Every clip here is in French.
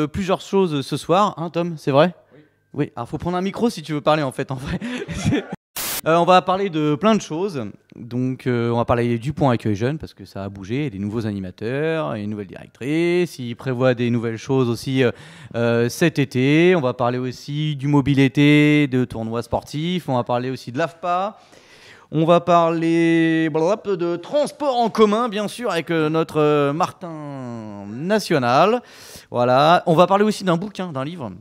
plusieurs choses ce soir, hein Tom, c'est vrai? Oui, alors faut prendre un micro si tu veux parler en fait, en vrai. On va parler de plein de choses. Donc, on va parler du point accueil jeune parce que ça a bougé, il y a des nouveaux animateurs, et une nouvelle directrice. Ils prévoient des nouvelles choses aussi cet été. On va parler aussi du mobile été, de tournois sportifs. On va parler aussi de l'AFPA. On va parler de transport en commun, bien sûr, avec notre Martin National. Voilà. On va parler aussi d'un bouquin, d'un livre.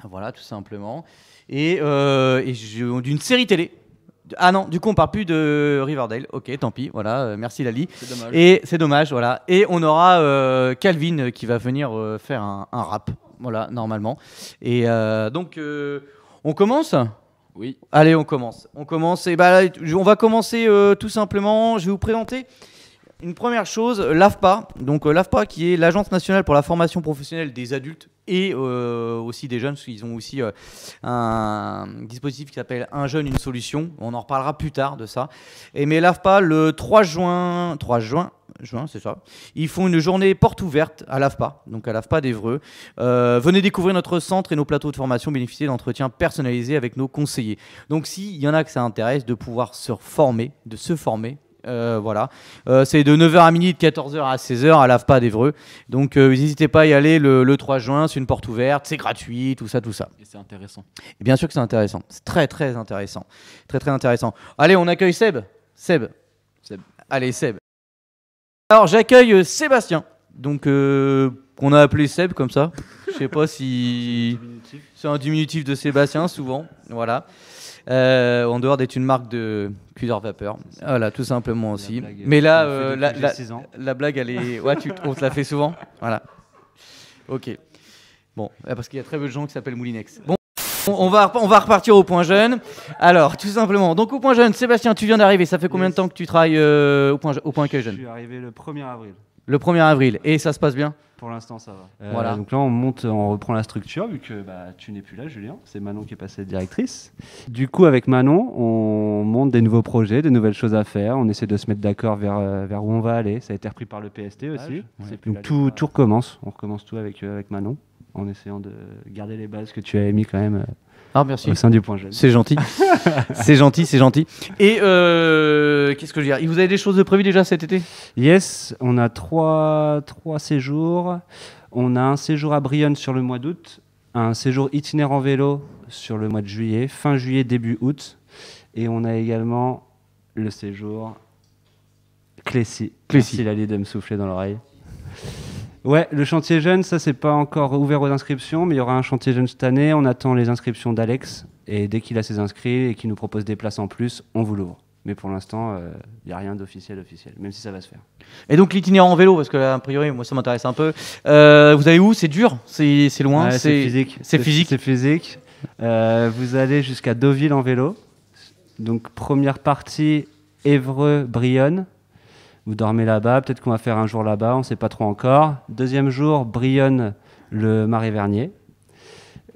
Voilà, tout simplement. Et d'une série télé. Ah non, du coup on parle plus de Riverdale. Ok, tant pis, voilà, merci Lali. C'est dommage. Et c'est dommage, voilà. Et on aura Calvin qui va venir faire un rap, voilà, normalement. Et donc on commence ? Oui. Allez, on commence. On commence. Et on va commencer tout simplement. Je vais vous présenter une première chose, l'AFPA. Donc l'AFPA qui est l'Agence nationale pour la formation professionnelle des adultes et aussi des jeunes, parce qu'ils ont aussi un dispositif qui s'appelle Un jeune, une solution. On en reparlera plus tard de ça. Mais l'AFPA, le 3 juin, c'est ça. Ils font une journée porte ouverte à l'AFPA, donc à l'AFPA d'Évreux. Venez découvrir notre centre et nos plateaux de formation, bénéficier d'entretiens personnalisés avec nos conseillers. Donc s'il y en a que ça intéresse de pouvoir se former, voilà. C'est de 9h à minuit, de 14h à 16h à l'AFPA d'Évreux. Donc n'hésitez pas à y aller le 3 juin, c'est une porte ouverte, c'est gratuit, tout ça. Et c'est intéressant. Et bien sûr que c'est intéressant, c'est très très intéressant. Très très intéressant. Allez, on accueille Seb. Allez, Seb. Alors j'accueille Sébastien, donc qu'on a appelé Seb comme ça. Je sais pas si c'est un diminutif de Sébastien, souvent. Voilà. En dehors d'être une marque de cuiseur vapeur, voilà, tout simplement aussi. Mais là, la blague, elle est, ouais, on te la fait souvent, voilà. Ok. Bon, parce qu'il y a très peu de gens qui s'appellent Moulinex. Bon, on va repartir au point jeune. Alors, tout simplement. Donc au point jeune, Sébastien, tu viens d'arriver. Ça fait combien de temps que tu travailles au point accueil jeune? Je suis arrivé le 1er avril. Le 1er avril. Et ça se passe bien? Pour l'instant, ça va. Voilà. Donc là, on reprend la structure, vu que tu n'es plus là, Julien. C'est Manon qui est passée directrice. Du coup, avec Manon, on monte des nouveaux projets, des nouvelles choses à faire. On essaie de se mettre d'accord vers où on va aller. Ça a été repris par le PST aussi. Ouais. Donc tout recommence. On recommence tout avec Manon, en essayant de garder les bases que tu avais mis quand même merci. au sein du point jeune. C'est gentil. c'est gentil. Et qu'est-ce que je veux dire? Vous avez des choses de prévues déjà cet été? Yes, on a trois séjours. On a un séjour à Brionne sur le mois d'août, un séjour itinéraire en vélo sur le mois de juillet, fin juillet, début août. Et on a également le séjour Clécy. Il a l'idée de me souffler dans l'oreille. Ouais, le chantier jeune, ça c'est pas encore ouvert aux inscriptions, mais il y aura un chantier jeune cette année. On attend les inscriptions d'Alex et dès qu'il a ses inscrits et qu'il nous propose des places en plus, on vous l'ouvre. Mais pour l'instant, il n'y a rien d'officiel, même si ça va se faire. Et donc l'itinéraire en vélo, parce que là, a priori, moi ça m'intéresse un peu. Vous allez où? C'est dur? C'est loin? Ouais, c'est physique. C'est physique. C'est physique. Vous allez jusqu'à Deauville en vélo. Donc première partie, Évreux-Brionne. Vous dormez là-bas, peut-être qu'on va faire un jour là-bas, on ne sait pas trop encore. Deuxième jour, Brionne, le Marais-Vernier.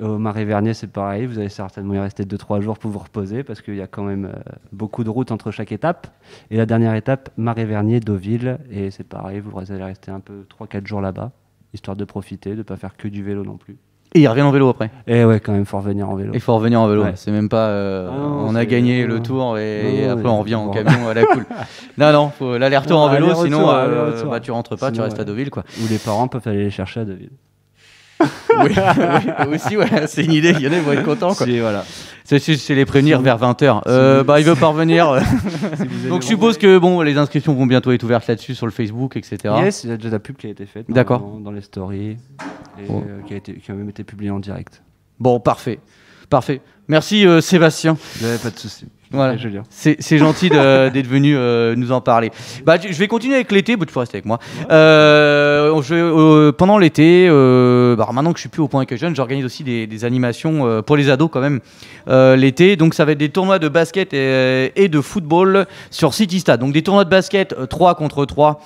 Au Marais-Vernier, c'est pareil, vous allez certainement y rester 2-3 jours pour vous reposer parce qu'il y a quand même beaucoup de routes entre chaque étape. Et la dernière étape, Marais-Vernier, Deauville, et c'est pareil, vous allez rester un peu 3-4 jours là-bas, histoire de profiter, de ne pas faire que du vélo non plus. Et ils reviennent en vélo après? Et ouais, quand même, il faut revenir en vélo. Il faut revenir en vélo, ouais. C'est même pas... non, on a gagné le tour et après on revient en camion à la cool. Non, faut l'aller-retour en vélo, sinon tu rentres pas, sinon, tu restes à Deauville, quoi. Ou les parents peuvent aller les chercher à Deauville. oui, aussi, ouais, c'est une idée, il y en a qui vont être contents, quoi. Voilà. C'est les prévenir vers 20h. Il veut pas revenir. Donc je suppose que les inscriptions vont bientôt être ouvertes là-dessus sur le Facebook, etc. Yes, il y a déjà la pub qui a été faite dans les stories et qui a même été publiée en direct. Bon, parfait. Merci Sébastien. Pas de souci. Voilà. C'est gentil d'être venu nous en parler. Je vais continuer avec l'été, tu peux rester avec moi. Pendant l'été, maintenant que je suis plus au point accueil jeune, j'organise aussi des animations pour les ados quand même l'été. Donc ça va être des tournois de basket et de football sur City Stade. Donc des tournois de basket 3 contre 3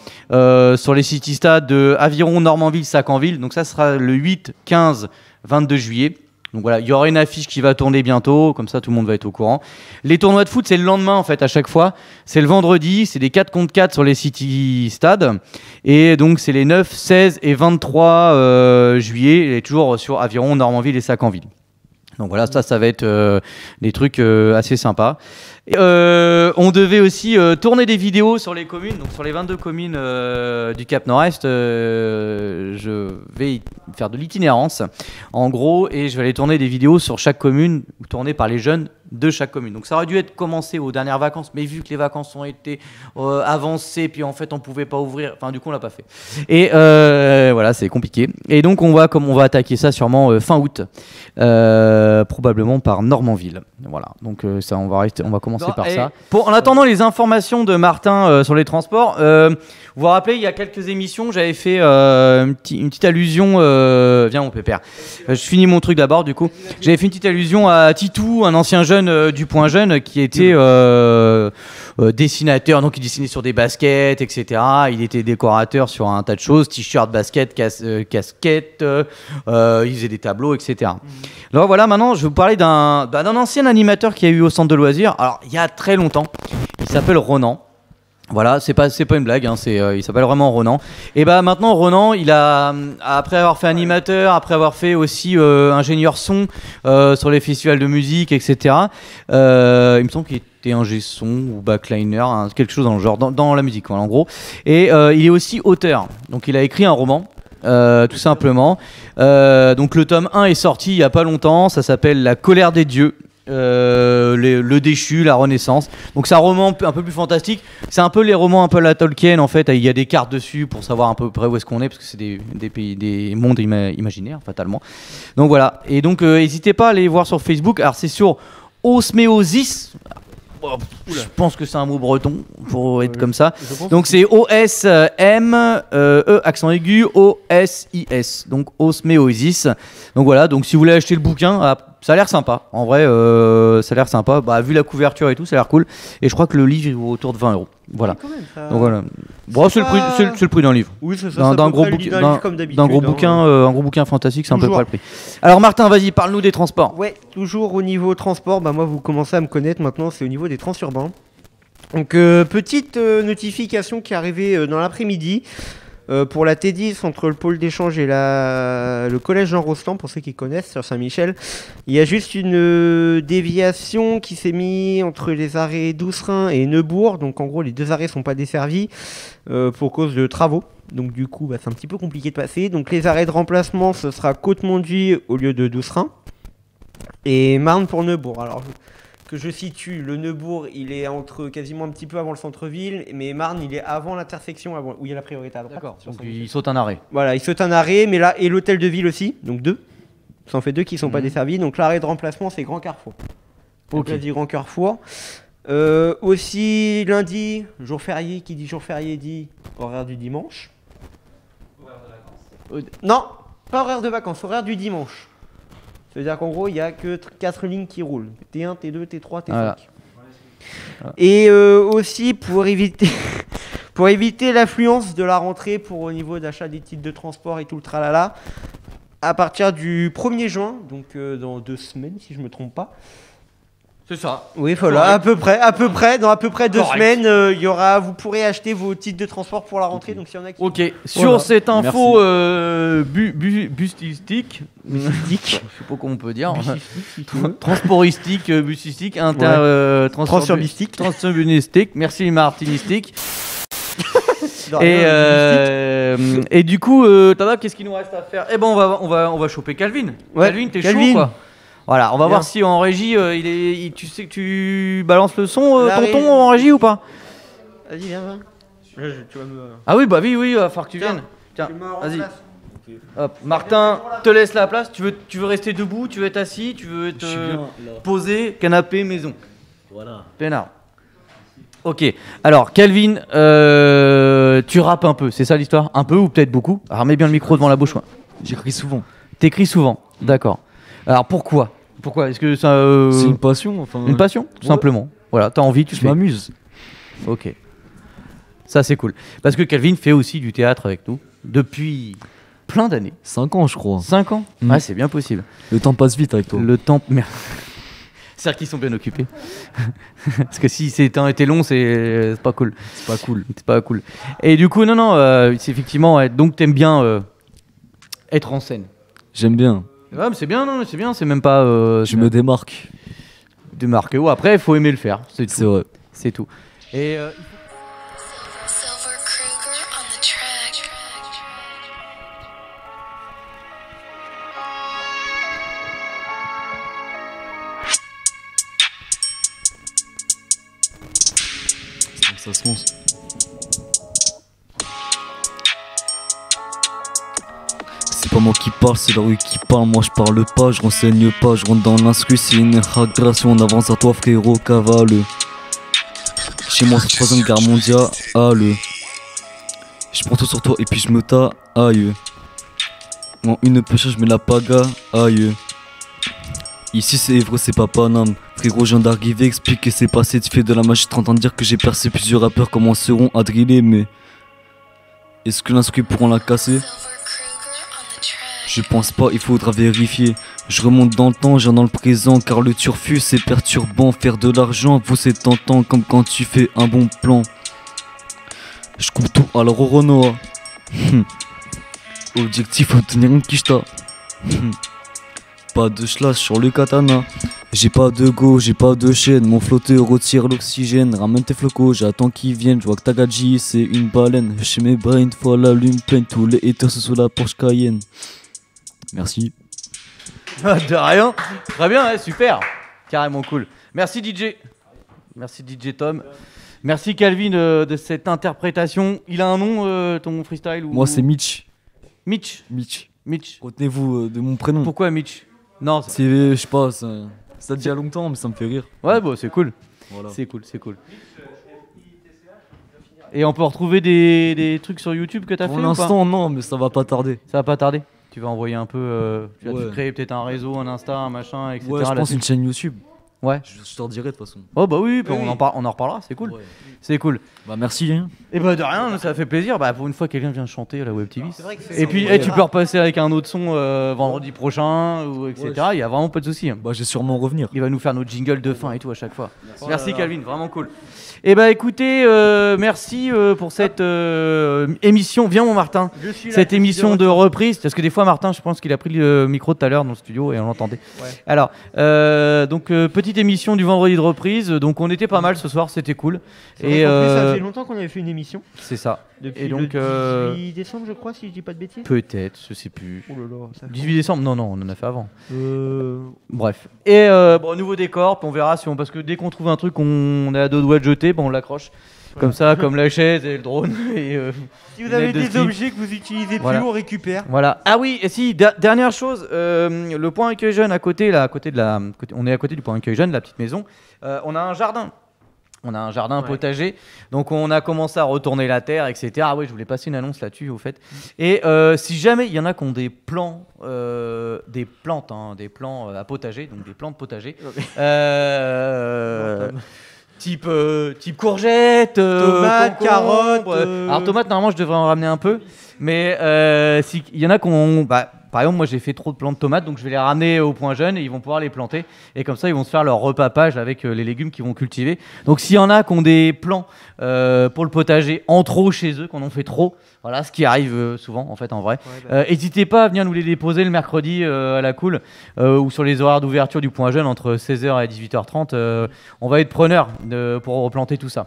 sur les City Stades de Aviron, Normanville, Sacanville. Donc ça sera le 8, 15, 22 juillet. Donc voilà, il y aura une affiche qui va tourner bientôt, comme ça tout le monde va être au courant. Les tournois de foot, c'est le lendemain en fait à chaque fois. C'est le vendredi, c'est des 4 contre 4 sur les City Stades. Et donc c'est les 9, 16 et 23 juillet, et toujours sur Aviron, Normanville et Sacanville. Donc voilà, ça va être des trucs assez sympas. Et, on devait aussi tourner des vidéos sur les communes, donc sur les 22 communes du Cap Nord-Est. Je vais faire de l'itinérance, en gros, et je vais aller tourner des vidéos sur chaque commune, tournées par les jeunes de chaque commune. Donc ça aurait dû être commencé aux dernières vacances, mais vu que les vacances ont été avancées, puis en fait on pouvait pas ouvrir, enfin du coup on l'a pas fait. Et voilà, c'est compliqué. Et donc on va attaquer ça sûrement fin août, probablement par Normanville. Voilà. Donc ça, on va commencer par ça. En attendant les informations de Martin sur les transports, vous vous rappelez, il y a quelques émissions, j'avais fait une petite allusion. Viens mon pépère. Je finis mon truc d'abord du coup. J'avais fait une petite allusion à Titou, un ancien jeune du Point Jeune qui était dessinateur, donc il dessinait sur des baskets, etc. Il était décorateur sur un tas de choses, t-shirt, basket, casquette, il faisait des tableaux, etc. Alors voilà, maintenant je vais vous parler d'un ancien animateur qui a eu au centre de loisirs, alors il y a très longtemps, il s'appelle Ronan. Voilà, c'est pas une blague, hein, il s'appelle vraiment Ronan. Et bah maintenant Ronan, il a, après avoir fait animateur, après avoir fait aussi ingénieur son sur les festivals de musique, etc. Il me semble qu'il était ingé son ou backliner, hein, quelque chose dans le genre, dans la musique, voilà, en gros. Et il est aussi auteur, donc il a écrit un roman. Tout simplement. Donc le tome 1 est sorti il y a pas longtemps, ça s'appelle La colère des dieux. Le déchu, la renaissance. Donc c'est un roman un peu plus fantastique. C'est un peu les romans un peu à la Tolkien en fait. Il y a des cartes dessus pour savoir à peu près où est-ce qu'on est, parce que c'est des pays, des mondes imaginaires fatalement. Donc voilà. Et donc n'hésitez pas à aller voir sur Facebook. Alors c'est sur Osméosis. Je pense que c'est un mot breton pour être comme ça. Donc c'est O-S-M-E accent aigu O-S-I-S. Donc Osméosis. Donc voilà. Donc si vous voulez acheter le bouquin, ça a l'air sympa. En vrai, ça a l'air sympa. Bah, vu la couverture et tout, ça a l'air cool. Et je crois que le livre est autour de 20 €. Voilà. Oui, même, ça... Donc voilà. Bon, c'est le prix d'un livre. Oui, c'est ça. D'un gros bouquin fantastique, c'est à peu près le prix. Alors Martin, vas-y, parle-nous des transports. Ouais, toujours au niveau transport. Bah moi, vous commencez à me connaître maintenant. C'est au niveau des transurbains. Donc petite notification qui est arrivée dans l'après-midi. Pour la T10 entre le pôle d'échange et le collège Jean Rostand, pour ceux qui connaissent, sur Saint-Michel, il y a juste une déviation qui s'est mise entre les arrêts d'Ousserin et Neubourg. Donc en gros, les deux arrêts ne sont pas desservis pour cause de travaux. Donc du coup, c'est un petit peu compliqué de passer. Donc les arrêts de remplacement, ce sera Côte-Monduit au lieu de d'Ousserin et Marne pour Neubourg. Alors que je situe, le Neubourg, il est quasiment un petit peu avant le centre-ville, mais Marne, il est avant l'intersection, où il y a la priorité à droite. D'accord, donc il saute un arrêt. Voilà, il saute un arrêt, mais là, et l'hôtel de ville aussi, donc 2. Ça en fait 2 qui ne sont pas desservis. Donc l'arrêt de remplacement, c'est Grand Carrefour. Ok. Dit Grand Carrefour. Aussi, lundi, jour férié, qui dit jour férié dit horaire du dimanche. Horaire de vacances non, pas horaire de vacances, horaire du dimanche. C'est-à-dire qu'en gros, il n'y a que 4 lignes qui roulent. T1, T2, T3, T5. Voilà. Et aussi, pour éviter l'affluence de la rentrée au niveau d'achat des titres de transport et tout le tralala, à partir du 1er juin, donc dans 2 semaines, si je ne me trompe pas. C'est ça. Oui, voilà, à peu près, dans à peu près 2 semaines, vous pourrez acheter vos titres de transport pour la rentrée. Donc, s'il y en a qui... Ok, sur cette info bustistique, je sais pas comment on peut dire, transportistique, bustistique, transfurbistique, merci martinistique. Et du coup, Tada, qu'est-ce qu'il nous reste à faire? Eh ben, on va choper Calvin. Ouais, Calvin, t'es chaud quoi? Voilà, on va voir si en régie, tu sais que tu balances le son, tonton, en régie ou pas? Vas-y, viens. Ah oui, bah oui, il va falloir que tu viennes. Tiens, vas-y. Hop, Martin, te laisse la place. Tu veux rester debout, tu veux être assis, tu veux être posé, canapé, maison. Voilà. Pénard. Ok, alors Calvin, tu rappes un peu, c'est ça l'histoire? Un peu ou peut-être beaucoup? Alors mets bien le micro devant la bouche. J'écris souvent. T'écris souvent, d'accord. Alors pourquoi? Est-ce que ça... C'est une passion, enfin... Une passion, tout simplement. Voilà, t'as envie, tu fais. Je m'amuse. Ok. Ça, c'est cool. Parce que Calvin fait aussi du théâtre avec nous depuis plein d'années. 5 ans, je crois. 5 ans. Mm. Ouais, c'est bien possible. Le temps passe vite avec toi. Le temps. Merde. C'est-à-dire qu'ils sont bien occupés. Parce que si ces temps étaient longs, c'est pas cool. C'est pas cool. C'est pas cool. Et du coup, non, c'est effectivement. Donc, t'aimes bien être en scène. J'aime bien. Ouais, mais c'est bien, non, mais c'est bien. C'est même pas. Je me démarque. démarquer. Ou après, il faut aimer le faire. C'est tout. C'est vrai. C'est tout. Et Silver Kruger on the track. Ça se lance. C'est pas moi qui parle, c'est la rue qui parle. Moi je parle pas, je renseigne pas, je rentre dans l'instru, c'est une agression. On avance à toi, frérot, cavale. Chez moi, c'est 3ème guerre mondiale. Je prends tout sur toi et puis je me aïe. En une pêche, je mets la paga, aïe. Ici c'est Évre, c'est pas Paname. Frérot, je viens d'arriver, explique que c'est passé. Tu fais de la magie, tu entends dire que j'ai percé. Plusieurs rappeurs commenceront à driller, mais est-ce que l'instru pourront la casser? Silver Kruger on the track. Je pense pas, il faudra vérifier. Je remonte dans le temps, je viens dans le présent. Car le turfu c'est perturbant. Faire de l'argent, vous c'est tentant. Comme quand tu fais un bon plan. Je coupe tout à la Roronoa. Objectif obtenir une quicheta. Pas de schlass sur le katana. J'ai pas de go, j'ai pas de chaîne. Mon flotteur retire l'oxygène. Ramène tes flocos, j'attends qu'ils viennent. Je vois que ta gadji c'est une baleine. Chez mes brains, fois l'allume pleine. Tous les haters sous la Porsche Cayenne. Merci. de rien. Très bien, ouais, super. Carrément cool. Merci DJ. Merci DJ Tom. Merci Calvin de cette interprétation. Il a un nom, ton freestyle ou... Moi c'est Mitch. Mitch. Mitch. Mitch. Retenez-vous de mon prénom. Pourquoi Mitch? Non, C'est, je sais pas, ça dit il y a longtemps, mais ça me fait rire. ouais, bon, c'est cool. Voilà. C'est cool, c'est cool. Et on peut retrouver des trucs sur YouTube que t'as fait Pour ou pas? l'instant, non, mais ça va pas tarder. Ça va pas tarder. Tu vas envoyer un peu. Tu vas Ouais. te créer peut-être un réseau, un Insta, un machin, etc. Ouais, je pense là-dessus. une chaîne YouTube. Ouais. Je te redirai de toute façon. Oh bah oui, Oui, on, oui. on en reparlera, c'est cool. Ouais. C'est cool. Bah merci. Hein. Et bah de rien, ça fait plaisir. Bah pour une fois, quelqu'un vient chanter à la Web TV. C'est vrai que c'est Et puis ouais. tu peux repasser avec un autre son vendredi prochain, ou etc. Ouais, Il y a vraiment pas de souci. Bah j'ai sûrement revenir. Il va nous faire nos jingles de fin et tout à chaque fois. Merci Oh là là. Calvin, vraiment cool. Et bah écoutez, merci pour cette émission. Viens mon Martin. Je suis là, Cette je suis émission de retour. reprise, parce que des fois Martin, je pense qu'il a pris le micro tout à l'heure dans le studio et on l'entendait. Ouais. Alors, donc petite émission du vendredi de reprise. Donc on était pas mal ce soir, c'était cool. C'est vrai Et qu'en plus, ça fait longtemps qu'on avait fait une émission. c'est ça. Depuis Et donc, le 18 décembre, je crois, si je dis pas de bêtises. Peut-être, je sais plus. Oh là là, ça fait- 18 décembre, non, on en a fait avant. Euh, Bref. Et bon, nouveau décor, puis on verra si on. Parce que dès qu'on trouve un truc qu'on est à deux doigts de jeter, bon, on l'accroche. Comme ça, comme la chaise et le drone. Et, Si vous Une avez aide de des ski. objets que vous utilisez Voilà. plus, on récupère. voilà. Ah oui, et si, dernière chose, le point accueil jeune à côté, là, à côté de la. On est à côté du point accueil jeune, la petite maison. On a un jardin. On a un jardin Ouais. potager, donc on a commencé à retourner la terre, etc. Ah ouais, je voulais passer une annonce là-dessus, au fait. Et si jamais il y en a qui ont des plants, des plantes, hein, des plants à potager, donc des plantes potagers, type courgettes, Tomates, concombres, carottes, Alors tomates, normalement, je devrais en ramener un peu, mais si il y en a qui ont, bah, par exemple, moi j'ai fait trop de plants de tomates, donc je vais les ramener au point jeune et ils vont pouvoir les planter. Et comme ça, ils vont se faire leur repapage avec les légumes qu'ils vont cultiver. Donc s'il y en a qui ont des plants pour le potager en trop chez eux, qu'on en fait trop, voilà, ce qui arrive souvent en fait en vrai. N'hésitez pas à venir nous les déposer le mercredi à la cool ou sur les horaires d'ouverture du point jeune entre 16h et 18h30. On va être preneurs pour replanter tout ça.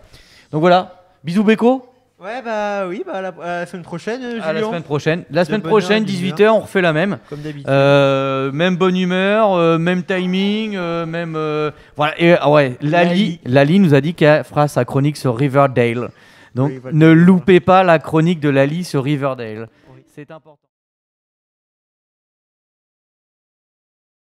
Donc voilà, bisous Beko. Ouais, bah oui, bah à la semaine prochaine, À la Julien. semaine prochaine. La semaine bonne heure, prochaine, bonne 18h, on refait la même. Comme d'habitude. Même bonne humeur, même timing, même. Voilà. Et ouais, Lali nous a dit qu'elle fera sa chronique sur Riverdale. Donc Riverdale. ne loupez pas la chronique de Lali sur Riverdale. Oui. C'est important.